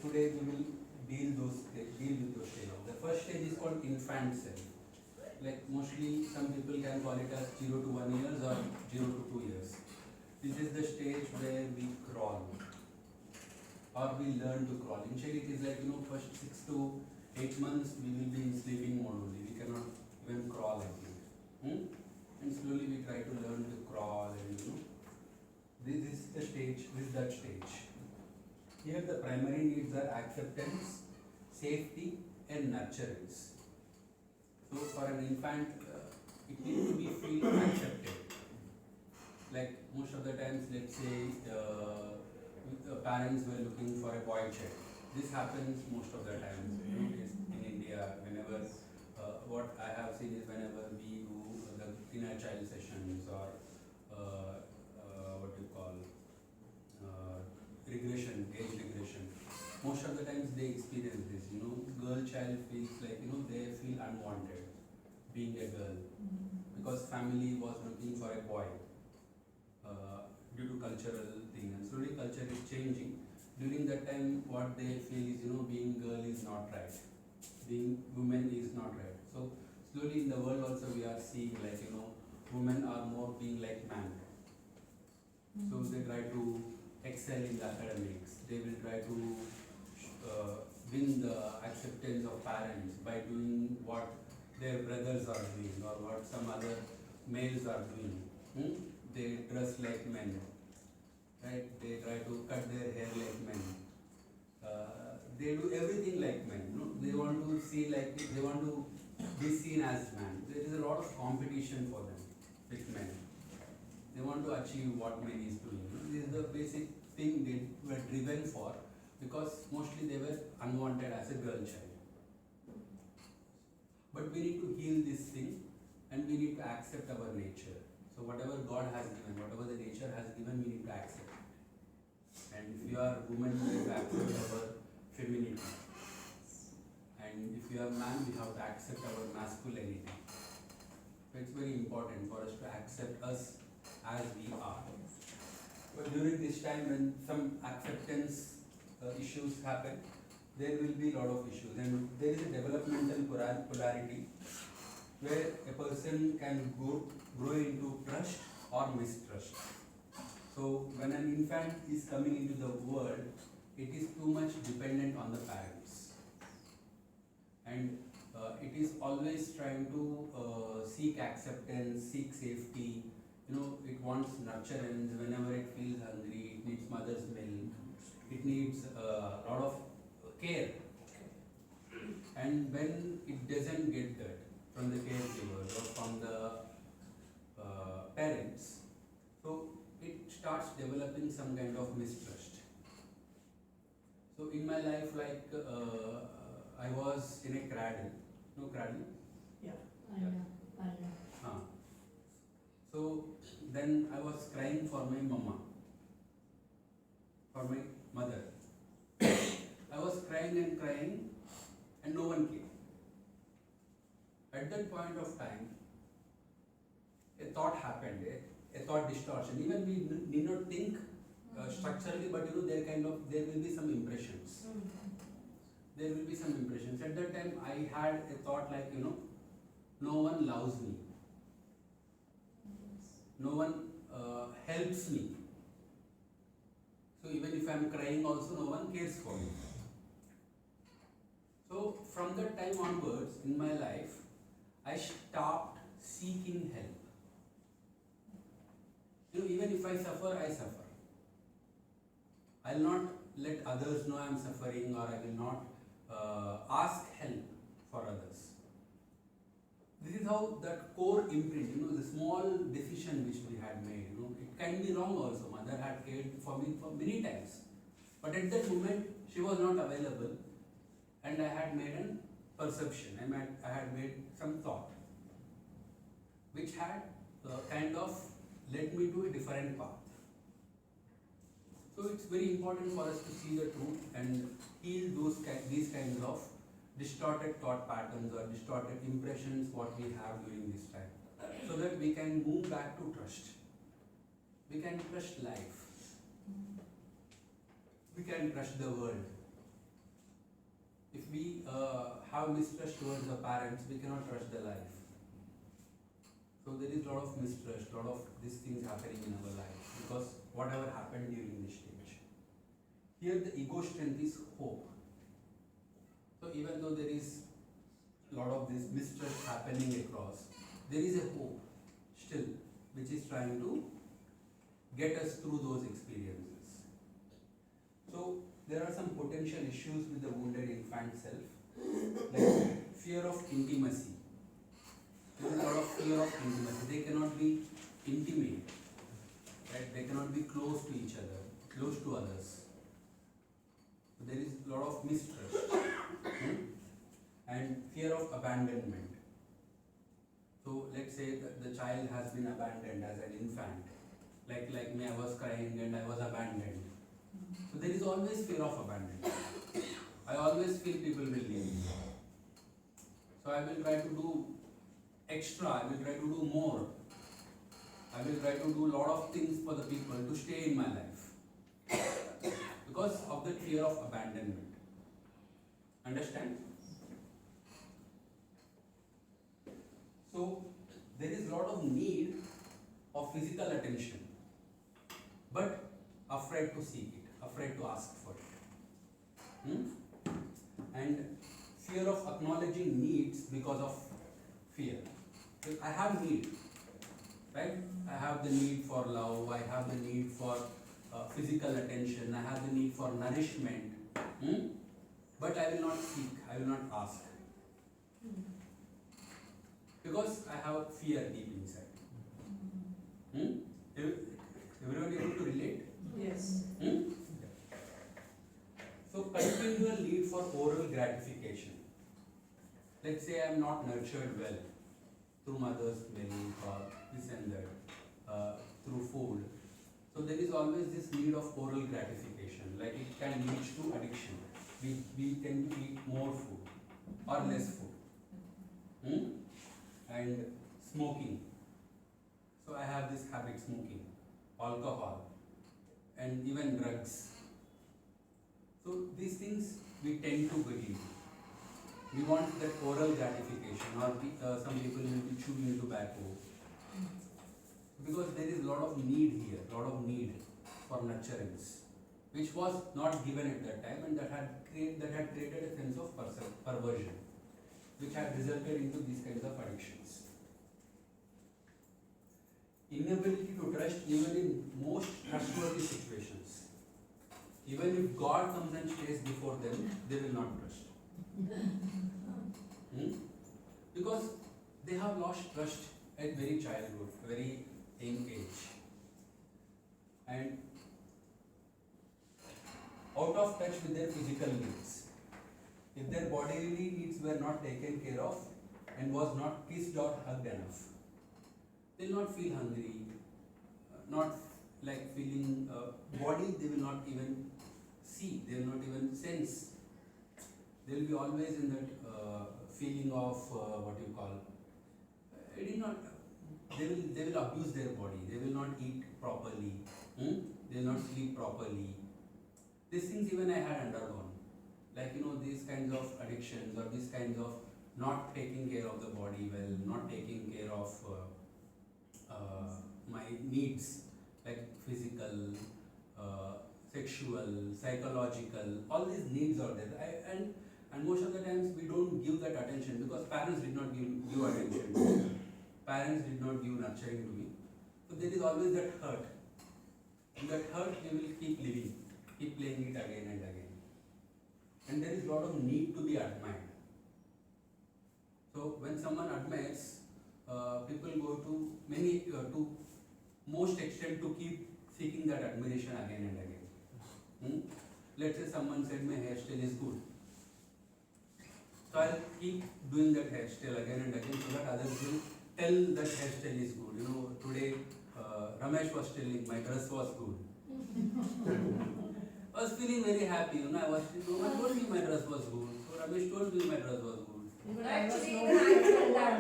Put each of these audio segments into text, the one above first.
today we will deal with those stages. The first stage is called infant self. Like mostly some people can call it as 0 to 1 years or 0 to 2 years. This is the stage where we crawl or we learn to crawl. Initially it is like, first 6 to 8 months we will be in sleeping mode only. We cannot even crawl, I think. And slowly we try to learn to crawl, and this is the stage, this is that stage. Here the primary needs are acceptance, safety and nurturance. So for an infant, it needs to be feel accepted. Like most of the times, let's say parents were looking for a boy child. This happens most of the times. In India, whenever what I have seen is whenever we do the inner child sessions or what you call regression, age regression. Most of the times they experience this. Girl child feels like they feel unwanted being a girl because family was looking for a boy due to cultural thing, and slowly culture is changing. During that time, what they feel is being girl is not right, being woman is not right. So slowly in the world also we are seeing like women are more being like man. So they try to excel in the academics. They will try to win the acceptance of parents by doing what their brothers are doing or what some other males are doing. They dress like men, right? They try to cut their hair like men. They do everything like men. They want to see like they want to be seen as man. There is a lot of competition for them with men. They want to achieve what man is doing. This is the basic thing they were driven for, because mostly they were unwanted as a girl child. But we need to heal this thing and we need to accept our nature. So whatever God has given, whatever the nature has given, we need to accept it. And if you are woman, we have to accept our femininity. And if you are man, we have to accept our masculinity. So it's very important for us to accept us as we are. But during this time when some acceptance issues happen, there will be a lot of issues, and there is a developmental polarity where a person can grow into trust or mistrust. So when an infant is coming into the world, it is too much dependent on the parents, and it is always trying to seek acceptance, seek safety. It wants nurturance. Whenever it feels hungry, it needs mother's milk. It needs a lot of care. And when it doesn't get that from the caregivers or from the parents, so it starts developing some kind of mistrust. So in my life, like I was in a cradle. No cradle? Yeah. I know. So then I was crying for my mama, for my mother. I was crying and no one came. At that point of time, a thought happened, a thought distortion. Even we need not think structurally, but there will be some impressions. There will be some impressions. At that time, I had a thought like, no one loves me. No one helps me. So even if I am crying also, no one cares for me. So from that time onwards in my life, I stopped seeking help. Even if I suffer, I suffer. I will not let others know I am suffering, or I will not ask help for others. This is how that core imprint, the small decision which we had made, it can be wrong also. Mother had cared for me for many times. But at that moment, she was not available, and I had made an perception, I had made some thought, which had kind of led me to a different path. So it's very important for us to see the truth and heal these kinds of distorted thought patterns or distorted impressions what we have during this time, so that we can move back to trust. We can trust life. We can trust the world. we have mistrust towards the parents, we cannot trust the life. So there is a lot of mistrust, lot of these things happening in our life because whatever happened during this stage. Here the ego strength is hope. So even though there is a lot of this mistrust happening across, there is a hope still which is trying to get us through those experiences. So there are some potential issues with the wounded infant self, like fear of intimacy. There is a lot of fear of intimacy. They cannot be intimate, right? They cannot be close to each other, close to others. So there is a lot of mistrust and fear of abandonment. So let's say that the child has been abandoned as an infant, like me, I was crying and I was abandoned. So there is always fear of abandonment. I always feel people will leave me. So I will try to do extra, I will try to do more. I will try to do a lot of things for the people to stay in my life. Because of the fear of abandonment. Understand? So there is a lot of need of physical attention, but afraid to seek it, afraid to ask for it. And fear of acknowledging needs because of fear. So I have need, right? I have the need for love, I have the need for physical attention, I have the need for nourishment, but I will not seek, I will not ask. Because I have fear deep inside. Everyone able to relate? Yes. So continual need for oral gratification. Let's say I am not nurtured well through mother's milk or this and that, through food. So there is always this need of oral gratification, like it can lead to addiction. We tend to eat more food or less food. And smoking. So I have this habit, smoking, alcohol, and even drugs. So these things we tend to believe. We want that oral gratification, or some people will be chewing tobacco. Because there is a lot of need here, a lot of need for nurturance, which was not given at that time, and that had created a sense of perversion, which had resulted into these kinds of addictions. Inability to trust even in most trustworthy situations. Even if God comes and stays before them, they will not trust. Because they have lost trust at very childhood, very young age. And out of touch with their physical needs. If their bodily needs were not taken care of and was not kissed or hugged enough, they will not feel hungry, not like feeling body, they will not even see, they will not even sense. They will be always in that feeling of what you call, they will abuse their body, they will not eat properly, they will not sleep properly. These things even I had undergone. Like these kinds of addictions or these kinds of not taking care of the body well, not taking care of my needs like physical, sexual, psychological, all these needs are there. And most of the times we don't give that attention because parents did not give attention to me. Parents did not give nurturing to me. So there is always that hurt. And that hurt we will keep living, keep playing it again and again. And there is a lot of need to be admired. So when someone admires, people go to to most extent to keep seeking that admiration again and again. Let's say someone said my hairstyle is good. So I'll keep doing that hairstyle again and again so that others will tell that hairstyle is good. Today Ramesh was telling my dress was good. I was feeling very happy. I was no one told me my dress was good. So Ramesh told me my dress was good. Actually, even I felt that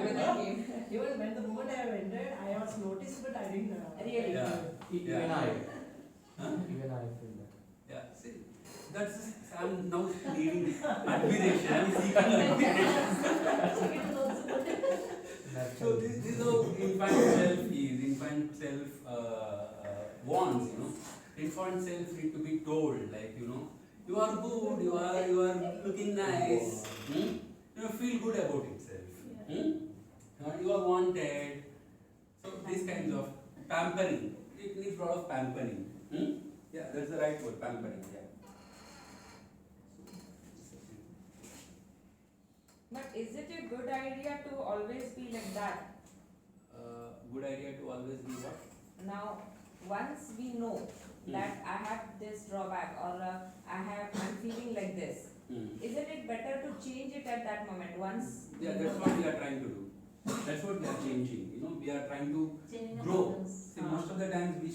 when I came. Even when the moment I have entered, I was noticed, but I didn't Really? Yeah. Even I. Huh? Even I feel that. Yeah, see, I'm now needing admiration. I'm seeking admiration. So this is how infant self is. Infant self wants, Infant self need to be told, like, you are good, you are looking nice. Feel good about itself. You are wanted. So these kinds of pampering. It needs a lot of pampering. Yeah, that's the right word, pampering. Yeah. But is it a good idea to always be like that? Good idea to always be what? Now, once we know that I have this drawback or I'm feeling like this, isn't it better to change it at that moment? Once Yeah, that's what we are trying to do. That's what we are changing. We are trying to grow. See, most of the times we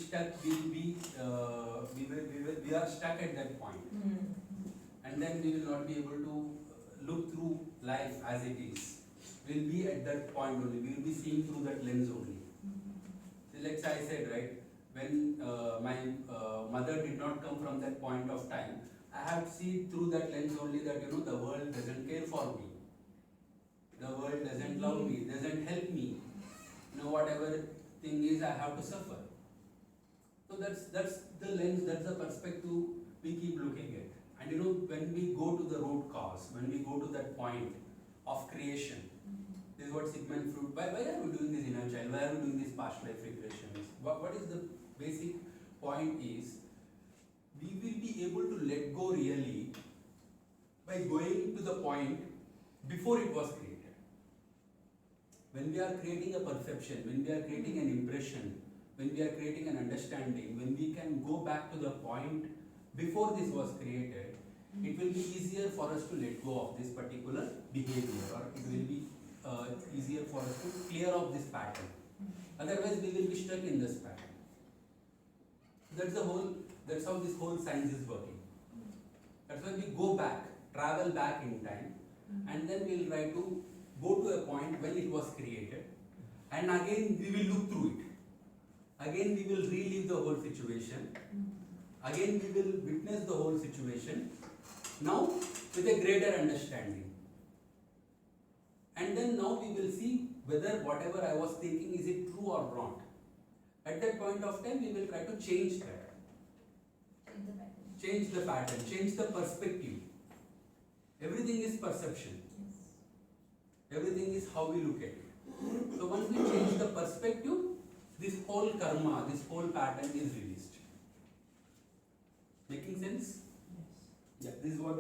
are stuck at that point, and then we will not be able to look through life as it is. We'll be at that point only. We will be seeing through that lens only. See, like I said, right, when my mother did not come from that point of time, I have seen through that lens only that the world doesn't care for me. The world doesn't love me, doesn't help me. Whatever thing is, I have to suffer. So that's the lens, that's the perspective we keep looking at. And when we go to the root cause, when we go to that point of creation, this is what Sigmund Freud, why are we doing this inner child? Why are we doing these past life regressions? What is the basic point is, we will be able to let go really by going to the point before it was created. When we are creating a perception, when we are creating an impression, when we are creating an understanding, when we can go back to the point before this was created, it will be easier for us to let go of this particular behavior, or it will be easier for us to clear off this pattern. Otherwise, we will be stuck in this pattern. That's how this whole science is working. That's why we go back, travel back in time, and then we'll try to go to a point when it was created, and again we will look through it. Again we will relive the whole situation. Again we will witness the whole situation, now with a greater understanding. And then now we will see whether whatever I was thinking, is it true or not. At that point of time, we will try to change that. Change the pattern, change the perspective. Everything is perception. Everything is how we look at it. So once we change the perspective, this whole karma, this whole pattern is released. Making sense? Yeah, this is what